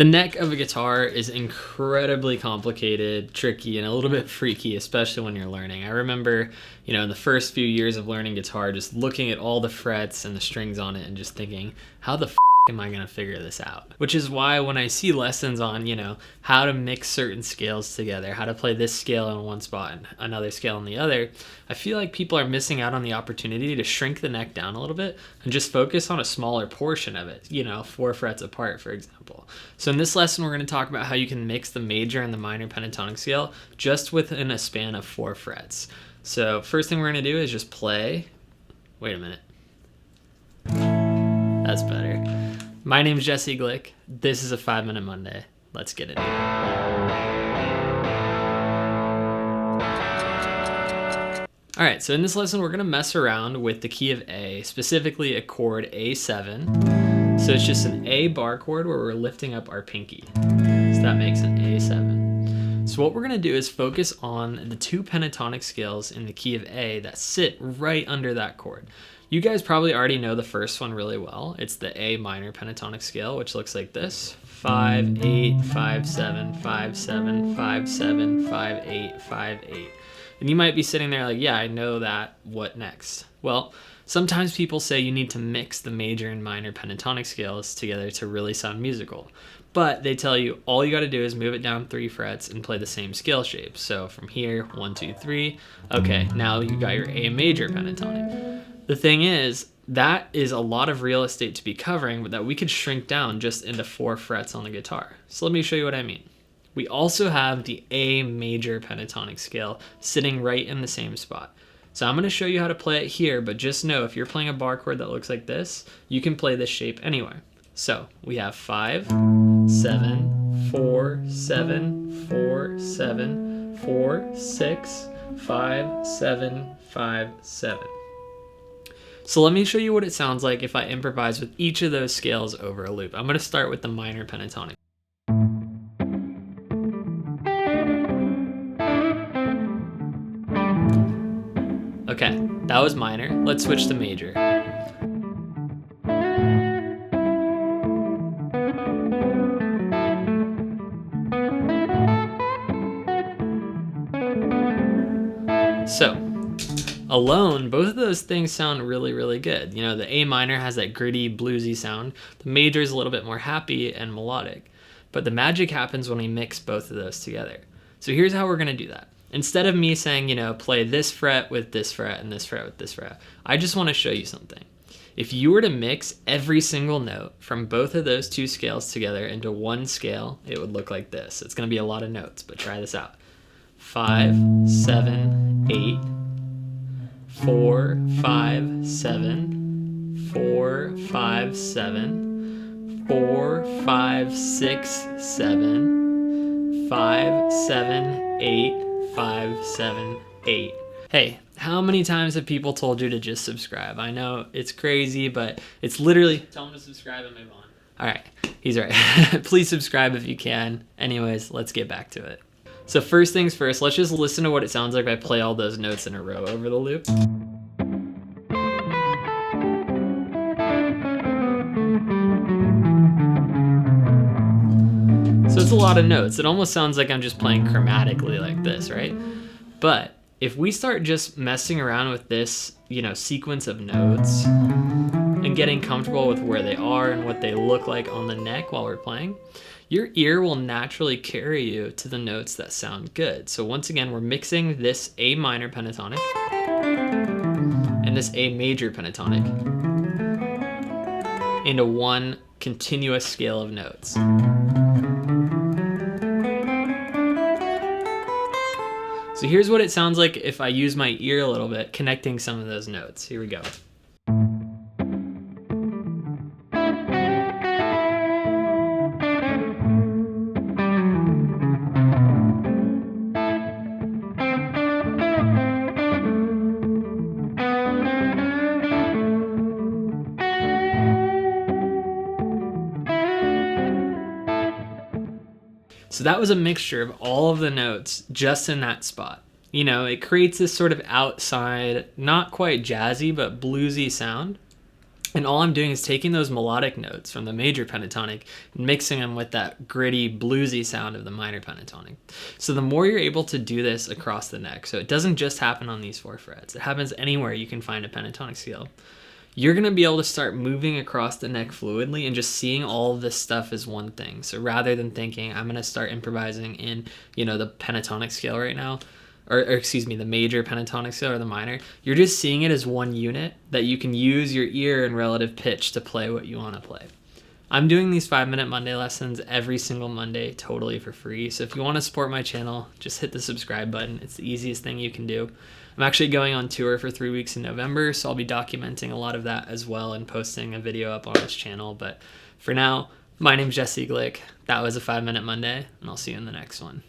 The neck of a guitar is incredibly complicated, tricky, and a little bit freaky, especially when you're learning. I remember, in the first few years of learning guitar, just looking at all the frets and the strings on it and just thinking, how the am I going to figure this out? Which is why when I see lessons on, how to mix certain scales together, how to play this scale in one spot and another scale in the other, I feel like people are missing out on the opportunity to shrink the neck down a little bit and just focus on a smaller portion of it, 4 frets apart, for example. So in this lesson, we're going to talk about how you can mix the major and the minor pentatonic scale just within a span of 4 frets. So first thing we're going to do is just play. Wait a minute. That's better. My name's Jesse Glick. This is a 5-Minute Monday. Let's get into it. All right, so in this lesson, we're gonna mess around with the key of A, specifically a chord A7. So it's just an A bar chord where we're lifting up our pinky. So that makes an A7. So what we're gonna do is focus on the 2 pentatonic scales in the key of A that sit right under that chord. You guys probably already know the first one really well. It's the A minor pentatonic scale, which looks like this. 5, 8, 5, 7, 5, 7, 5, 7, 5, 8, 5, 8. And you might be sitting there like, yeah, I know that. What next? Well, sometimes people say you need to mix the major and minor pentatonic scales together to really sound musical. But they tell you all you got to do is move it down 3 frets and play the same scale shape. So from here, 1, 2, 3. Okay, now you got your A major pentatonic. The thing is, that is a lot of real estate to be covering, but that we could shrink down just into 4 frets on the guitar. So let me show you what I mean. We also have the A major pentatonic scale sitting right in the same spot. So I'm going to show you how to play it here, but just know if you're playing a bar chord that looks like this, you can play this shape anywhere. So we have 5, 7, 4, 7, 4, 7, 4, 6, 5, 7, 5, 7. So let me show you what it sounds like if I improvise with each of those scales over a loop. I'm going to start with the minor pentatonic. Okay, that was minor. Let's switch to major. So, alone, both of those things sound really, really good. The A minor has that gritty, bluesy sound. The major is a little bit more happy and melodic. But the magic happens when we mix both of those together. So here's how we're going to do that. Instead of me saying, play this fret with this fret and this fret with this fret, I just want to show you something. If you were to mix every single note from both of those 2 scales together into one scale, it would look like this. It's going to be a lot of notes, but try this out. 5, 7, 8, 4, 5, 7, 4, 5, 7, 4, 5, 6, 7, 5, 7, 8, 5, 7, 8. Hey, how many times have people told you to just subscribe? I know it's crazy, but it's literally tell them to subscribe and move on. All right, he's right. Please subscribe if you can. Anyways, let's get back to it. So first things first, let's just listen to what it sounds like if I play all those notes in a row over the loop. So it's a lot of notes. It almost sounds like I'm just playing chromatically like this, right? But if we start just messing around with this, sequence of notes and getting comfortable with where they are and what they look like on the neck while we're playing, your ear will naturally carry you to the notes that sound good. So once again, we're mixing this A minor pentatonic and this A major pentatonic into one continuous scale of notes. So here's what it sounds like if I use my ear a little bit, connecting some of those notes. Here we go. So that was a mixture of all of the notes just in that spot. It creates this sort of outside, not quite jazzy, but bluesy sound. And all I'm doing is taking those melodic notes from the major pentatonic and mixing them with that gritty, bluesy sound of the minor pentatonic. So the more you're able to do this across the neck, so it doesn't just happen on these 4 frets, it happens anywhere you can find a pentatonic scale, you're going to be able to start moving across the neck fluidly and just seeing all of this stuff as one thing. So rather than thinking, I'm going to start improvising in, the pentatonic scale right now, or excuse me, the major pentatonic scale or the minor, you're just seeing it as one unit that you can use your ear and relative pitch to play what you want to play. I'm doing these 5-minute Monday lessons every single Monday totally for free. So if you want to support my channel, just hit the subscribe button. It's the easiest thing you can do. I'm actually going on tour for 3 weeks in November, so I'll be documenting a lot of that as well and posting a video up on this channel. But for now, my name's Jesse Glick. That was a 5-minute Monday, and I'll see you in the next one.